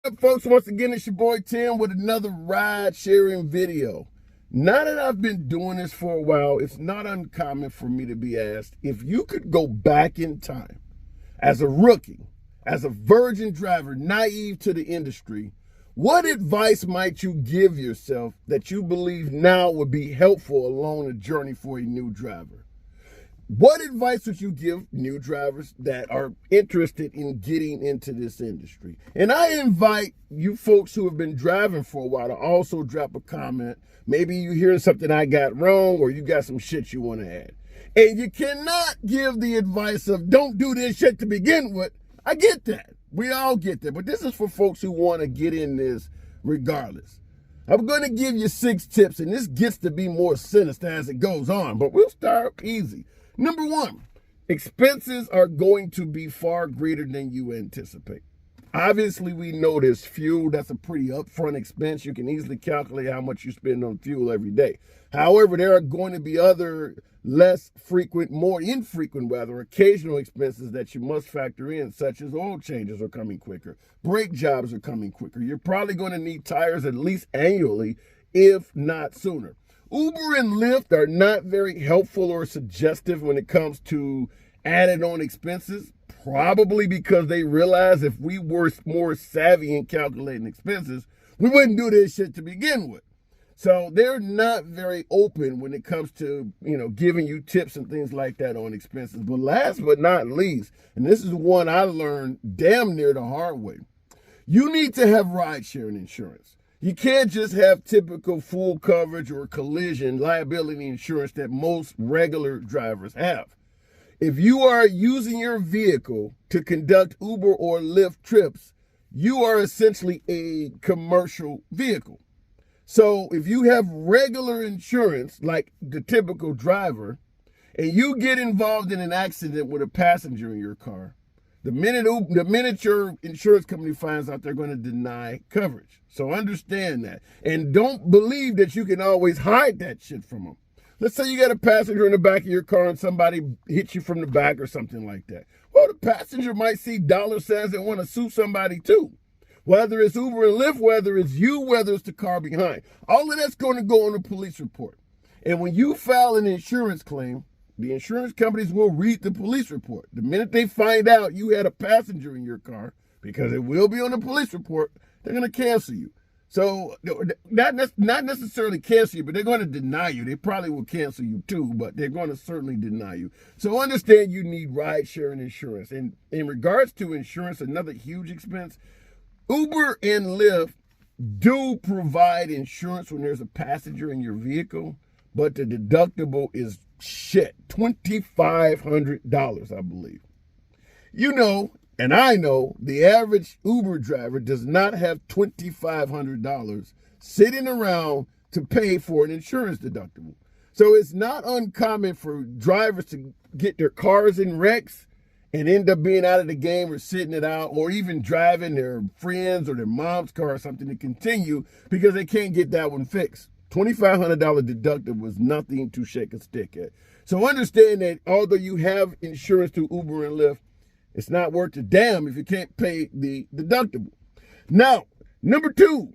Up, folks? Once again, it's your boy Tim with another ride sharing video. Now that I've been doing this for a while, it's not uncommon for me to be asked if you could go back in time as a rookie, as a virgin driver, naive to the industry, what advice might you give yourself that you believe now would be helpful along the journey for a new driver? What advice would you give new drivers that are interested in getting into this industry? And I invite you folks who have been driving for a while to also drop a comment. Maybe you're hearing something I got wrong, or you got some shit you want to add. And you cannot give the advice of don't do this shit to begin with. I get that. We all get that. But this is for folks who want to get in this regardless. I'm going to give you 6 tips, and this gets to be more sinister as it goes on, but we'll start easy. Number 1, expenses are going to be far greater than you anticipate. Obviously, we know there's fuel. That's a pretty upfront expense. You can easily calculate how much you spend on fuel every day. However, there are going to be other less frequent, more infrequent rather, occasional expenses that you must factor in, such as oil changes are coming quicker. Brake jobs are coming quicker. You're probably going to need tires at least annually, if not sooner. Uber and Lyft are not very helpful or suggestive when it comes to added on expenses, probably because they realize if we were more savvy in calculating expenses, we wouldn't do this shit to begin with. So they're not very open when it comes to, giving you tips and things like that on expenses. But last but not least, and this is one I learned damn near the hard way, you need to have ride sharing insurance. You can't just have typical full coverage or collision liability insurance that most regular drivers have. If you are using your vehicle to conduct Uber or Lyft trips, you are essentially a commercial vehicle. So if you have regular insurance, like the typical driver, and you get involved in an accident with a passenger in your car, the minute your insurance company finds out, they're going to deny coverage. So understand that. And don't believe that you can always hide that shit from them. Let's say you got a passenger in the back of your car and somebody hits you from the back or something like that. Well, the passenger might see dollar signs and want to sue somebody too. Whether it's Uber and Lyft, whether it's you, whether it's the car behind. All of that's going to go on a police report. And when you file an insurance claim, the insurance companies will read the police report. The minute they find out you had a passenger in your car, because it will be on the police report, they're going to cancel you. So not necessarily cancel you, but they're going to deny you. They probably will cancel you too, but they're going to certainly deny you. So understand you need ride sharing insurance. And in regards to insurance, another huge expense, Uber and Lyft do provide insurance when there's a passenger in your vehicle, but the deductible is shit, $2,500, I believe. You know, and I know, the average Uber driver does not have $2,500 sitting around to pay for an insurance deductible. So it's not uncommon for drivers to get their cars in wrecks and end up being out of the game or sitting it out, or even driving their friends or their mom's car or something to continue because they can't get that one fixed. $2,500 deductible was nothing to shake a stick at. So understand that although you have insurance through Uber and Lyft, it's not worth a damn if you can't pay the deductible. Now, number 2,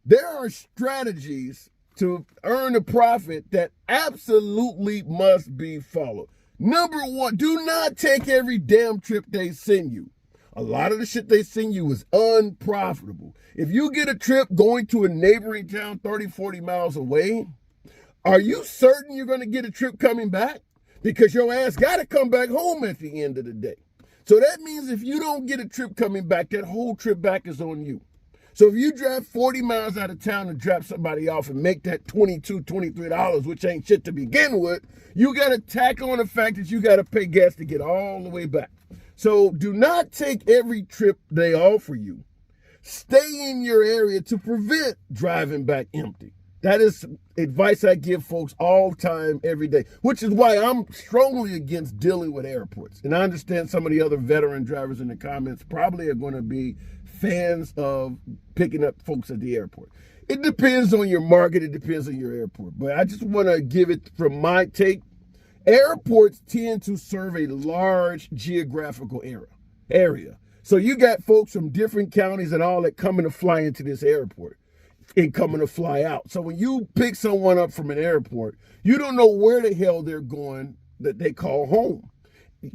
there are strategies to earn a profit that absolutely must be followed. Number 1, do not take every damn trip they send you. A lot of the shit they send you is unprofitable. If you get a trip going to a neighboring town 30, 40 miles away, are you certain you're going to get a trip coming back? Because your ass got to come back home at the end of the day. So that means if you don't get a trip coming back, that whole trip back is on you. So if you drive 40 miles out of town and drop somebody off and make that $22, $23, which ain't shit to begin with, you got to tack on the fact that you got to pay gas to get all the way back. So do not take every trip they offer you. Stay in your area to prevent driving back empty. That is advice I give folks all the time, every day, which is why I'm strongly against dealing with airports. And I understand some of the other veteran drivers in the comments probably are going to be fans of picking up folks at the airport. It depends on your market. It depends on your airport. But I just want to give it from my take. Airports tend to serve a large geographical area. So you got folks from different counties and all that coming to fly into this airport and coming to fly out. So when you pick someone up from an airport, you don't know where the hell they're going that they call home.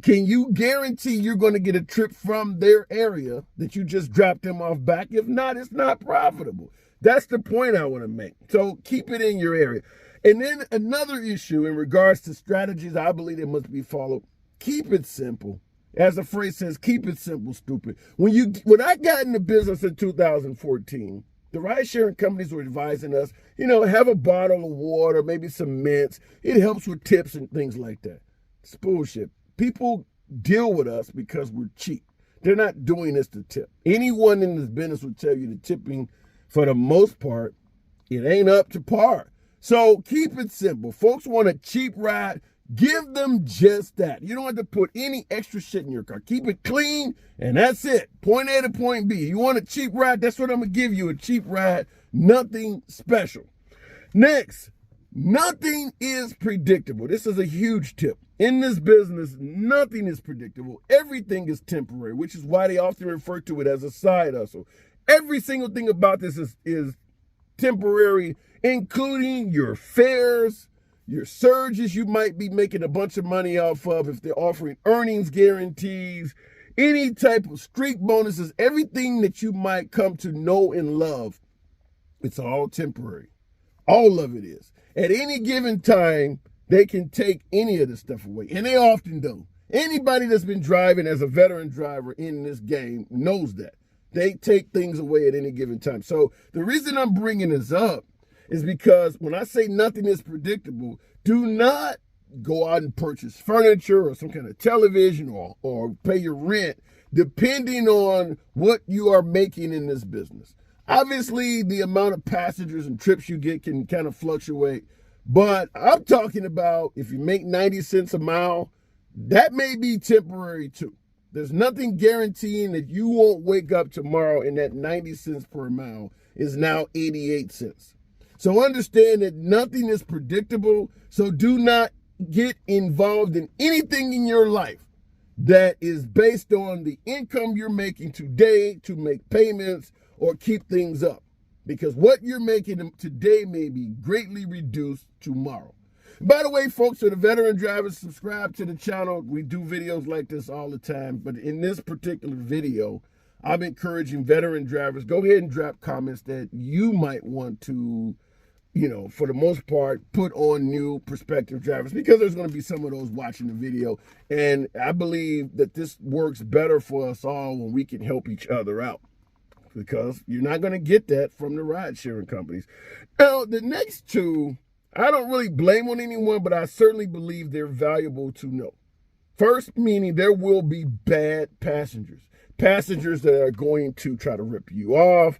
Can you guarantee you're going to get a trip from their area that you just dropped them off back? If not, it's not profitable. That's the point I want to make. So keep it in your area. And then another issue in regards to strategies I believe that must be followed. Keep it simple. As the phrase says, keep it simple, stupid. When I got into business in 2014, the ride-sharing companies were advising us, have a bottle of water, maybe some mints. It helps with tips and things like that. It's bullshit. People deal with us because we're cheap. They're not doing this to tip. Anyone in this business will tell you the tipping, for the most part, it ain't up to par. So keep it simple. Folks want a cheap ride. Give them just that. You don't have to put any extra shit in your car. Keep it clean, and that's it. Point A to point B. You want a cheap ride? That's what I'm going to give you, a cheap ride. Nothing special. Next, nothing is predictable. This is a huge tip. In this business, nothing is predictable. Everything is temporary, which is why they often refer to it as a side hustle. Every single thing about this is temporary, including your fares, your surges you might be making a bunch of money off of, if they're offering earnings guarantees, any type of streak bonuses, everything that you might come to know and love, it's all temporary. All of it is. At any given time, they can take any of this stuff away, and they often do. Anybody that's been driving as a veteran driver in this game knows that. They take things away at any given time. So the reason I'm bringing this up is because when I say nothing is predictable, do not go out and purchase furniture or some kind of television or pay your rent depending on what you are making in this business. Obviously, the amount of passengers and trips you get can kind of fluctuate, but I'm talking about if you make 90 cents a mile, that may be temporary too. There's nothing guaranteeing that you won't wake up tomorrow and that 90 cents per mile is now 88 cents. So understand that nothing is predictable. So do not get involved in anything in your life that is based on the income you're making today to make payments or keep things up. Because what you're making today may be greatly reduced tomorrow. By the way, folks, for the veteran drivers, subscribe to the channel. We do videos like this all the time. But in this particular video, I'm encouraging veteran drivers, go ahead and drop comments that you might want to, for the most part, put on new prospective drivers, because there's going to be some of those watching the video. And I believe that this works better for us all when we can help each other out, because you're not going to get that from the ride sharing companies. Now, the next two, I don't really blame on anyone, but I certainly believe they're valuable to know. First, meaning there will be bad passengers. Passengers that are going to try to rip you off,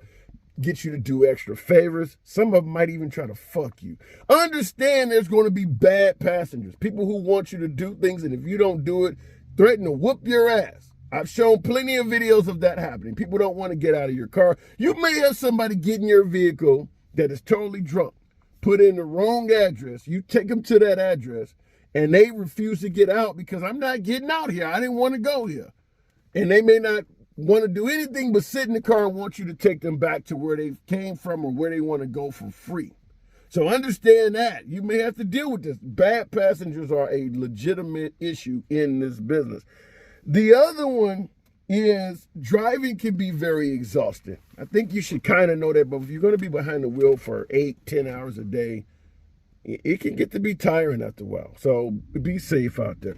get you to do extra favors. Some of them might even try to fuck you. Understand there's going to be bad passengers. People who want you to do things, and if you don't do it, threaten to whoop your ass. I've shown plenty of videos of that happening. People don't want to get out of your car. You may have somebody get in your vehicle that is totally drunk, put in the wrong address. You take them to that address, and they refuse to get out because I'm not getting out here. I didn't want to go here. And they may not want to do anything but sit in the car and want you to take them back to where they came from or where they want to go for free. So understand that. You may have to deal with this. Bad passengers are a legitimate issue in this business. The other one is driving can be very exhausting. I think you should kind of know that, but if you're going to be behind the wheel for 8-10 hours a day, it can get to be tiring after a while. So be safe out there.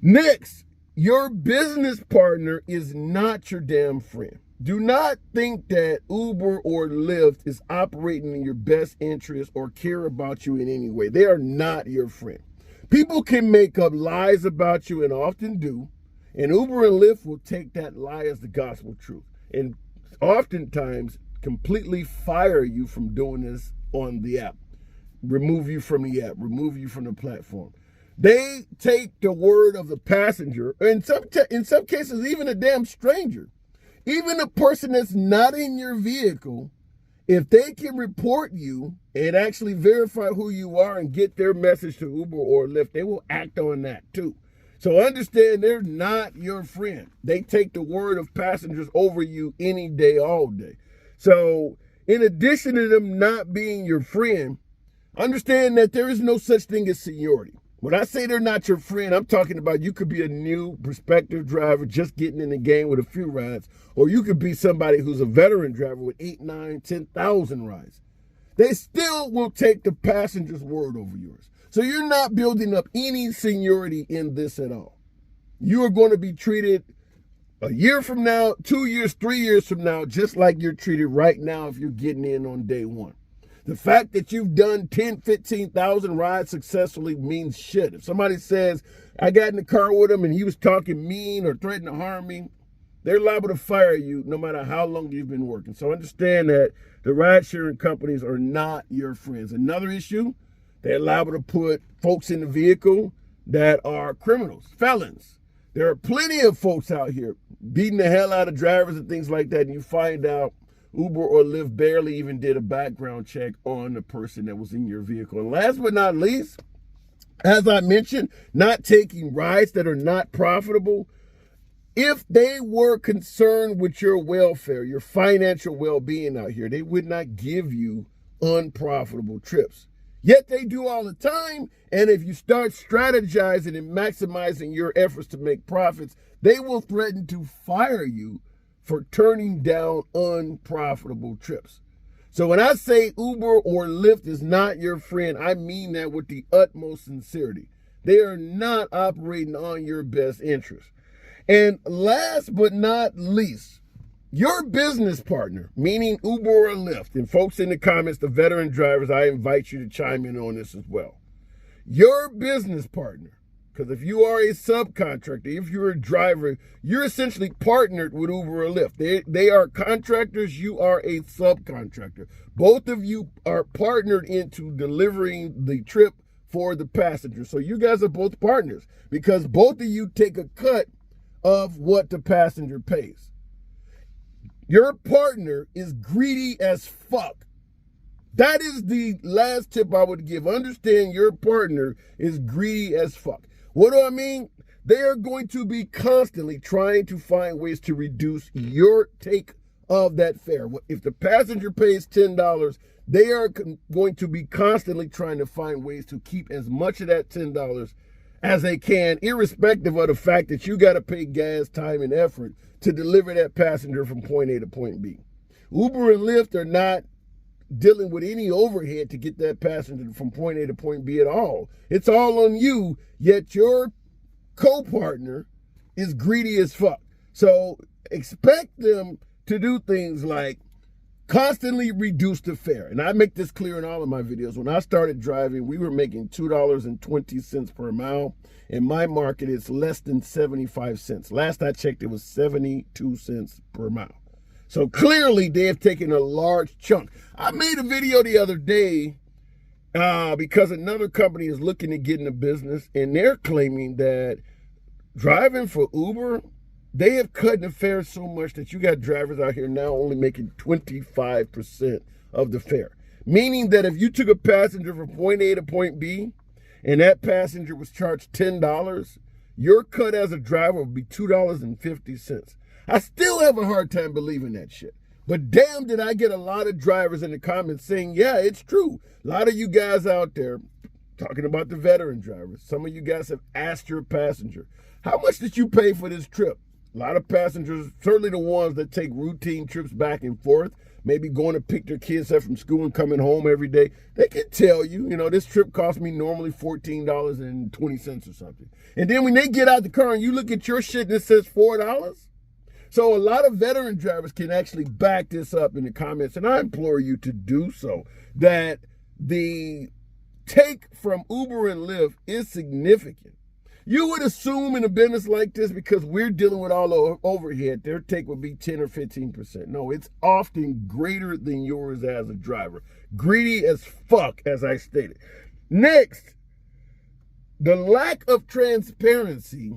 Next, your business partner is not your damn friend. Do not think that Uber or Lyft is operating in your best interest or care about you in any way. They are not your friend. People can make up lies about you, and often do, and Uber and Lyft will take that lie as the gospel truth and oftentimes completely fire you from doing this on the app, remove you from the app, remove you from the platform. They take the word of the passenger, in some cases, even a damn stranger, even a person that's not in your vehicle. If they can report you and actually verify who you are and get their message to Uber or Lyft, they will act on that too. So understand they're not your friend. They take the word of passengers over you any day, all day. So in addition to them not being your friend, understand that there is no such thing as seniority. When I say they're not your friend, I'm talking about you could be a new prospective driver just getting in the game with a few rides, or you could be somebody who's a veteran driver with 8, 9, 10,000 rides. They still will take the passenger's word over yours. So you're not building up any seniority in this at all. You are going to be treated a year from now, 2 years, 3 years from now, just like you're treated right now if you're getting in on day one. The fact that you've done 10, 15,000 rides successfully means shit. If somebody says, I got in the car with him and he was talking mean or threatening to harm me, they're liable to fire you no matter how long you've been working. So understand that the ride sharing companies are not your friends. Another issue, they're liable to put folks in the vehicle that are criminals, felons. There are plenty of folks out here beating the hell out of drivers and things like that, and you find out Uber or Lyft barely even did a background check on the person that was in your vehicle. And last but not least, as I mentioned, not taking rides that are not profitable. If they were concerned with your welfare, your financial well-being out here, they would not give you unprofitable trips. Yet they do all the time, and if you start strategizing and maximizing your efforts to make profits, they will threaten to fire you for turning down unprofitable trips. So when I say Uber or Lyft is not your friend, I mean that with the utmost sincerity. They are not operating on your best interest. And last but not least, your business partner, meaning Uber or Lyft, and folks in the comments, the veteran drivers, I invite you to chime in on this as well. Your business partner, because if you are a subcontractor, if you're a driver, you're essentially partnered with Uber or Lyft. They are contractors, you are a subcontractor. Both of you are partnered into delivering the trip for the passenger. So you guys are both partners because both of you take a cut of what the passenger pays. Your partner is greedy as fuck. That is the last tip I would give. Understand your partner is greedy as fuck. What do I mean? They are going to be constantly trying to find ways to reduce your take of that fare. If the passenger pays $10, they are going to be constantly trying to find ways to keep as much of that $10 as they can, irrespective of the fact that you got to pay gas, time, and effort to deliver that passenger from point A to point B. Uber and Lyft are not dealing with any overhead to get that passenger from point A to point B at all. It's all on you, yet your co-partner is greedy as fuck. So expect them to do things like constantly reduce the fare. And I make this clear in all of my videos. When I started driving, we were making $2.20 per mile. In my market, it's less than 75 cents. Last I checked, it was 72 cents per mile. So clearly, they have taken a large chunk. I made a video the other day because another company is looking to get in the business, and they're claiming that driving for Uber, they have cut the fare so much that you got drivers out here now only making 25% of the fare. Meaning that if you took a passenger from point A to point B and that passenger was charged $10, your cut as a driver would be $2.50. I still have a hard time believing that shit. But damn, did I get a lot of drivers in the comments saying, yeah, it's true. A lot of you guys out there talking about the veteran drivers. Some of you guys have asked your passenger, how much did you pay for this trip? A lot of passengers, certainly the ones that take routine trips back and forth, maybe going to pick their kids up from school and coming home every day, they can tell you, this trip cost me normally $14.20 or something. And then when they get out the car and you look at your shit and it says $4, so a lot of veteran drivers can actually back this up in the comments, and I implore you to do so, that the take from Uber and Lyft is significant. You would assume in a business like this, because we're dealing with all the overhead, their take would be 10 or 15%. No, it's often greater than yours as a driver. Greedy as fuck, as I stated. Next, the lack of transparency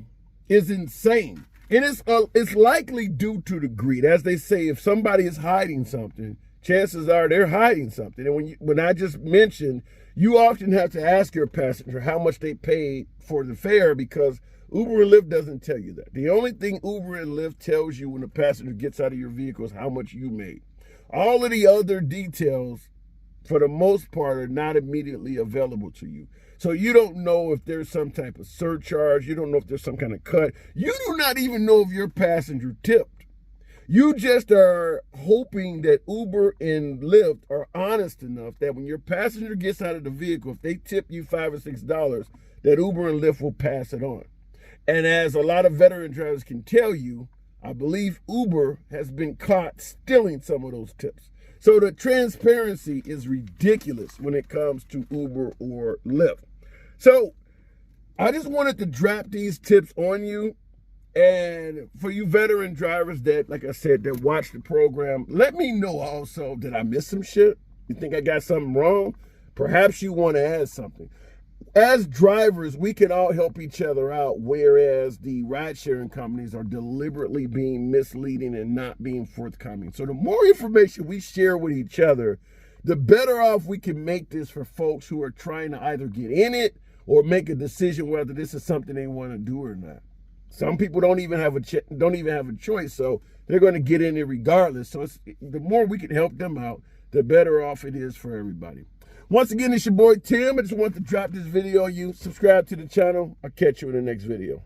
is insane. And it's likely due to the greed. As they say, if somebody is hiding something, chances are they're hiding something. And when I just mentioned, you often have to ask your passenger how much they paid for the fare, because Uber and Lyft doesn't tell you that. The only thing Uber and Lyft tells you when a passenger gets out of your vehicle is how much you made. All of the other details, for the most part, are not immediately available to you. So you don't know if there's some type of surcharge. You don't know if there's some kind of cut. You do not even know if your passenger tipped. You just are hoping that Uber and Lyft are honest enough that when your passenger gets out of the vehicle, if they tip you $5 or $6, that Uber and Lyft will pass it on. And as a lot of veteran drivers can tell you, I believe Uber has been caught stealing some of those tips. So the transparency is ridiculous when it comes to Uber or Lyft. So I just wanted to drop these tips on you. And for you veteran drivers that, like I said, that watch the program, let me know also, did I miss some shit? You think I got something wrong? Perhaps you want to add something. As drivers, we can all help each other out, whereas the ride-sharing companies are deliberately being misleading and not being forthcoming. So the more information we share with each other, the better off we can make this for folks who are trying to either get in it or make a decision whether this is something they want to do or not. Some people don't even have a choice, so they're going to get in it regardless. So the more we can help them out, the better off it is for everybody. Once again, it's your boy Tim. I just want to drop this video on you. Subscribe to the channel. I'll catch you in the next video.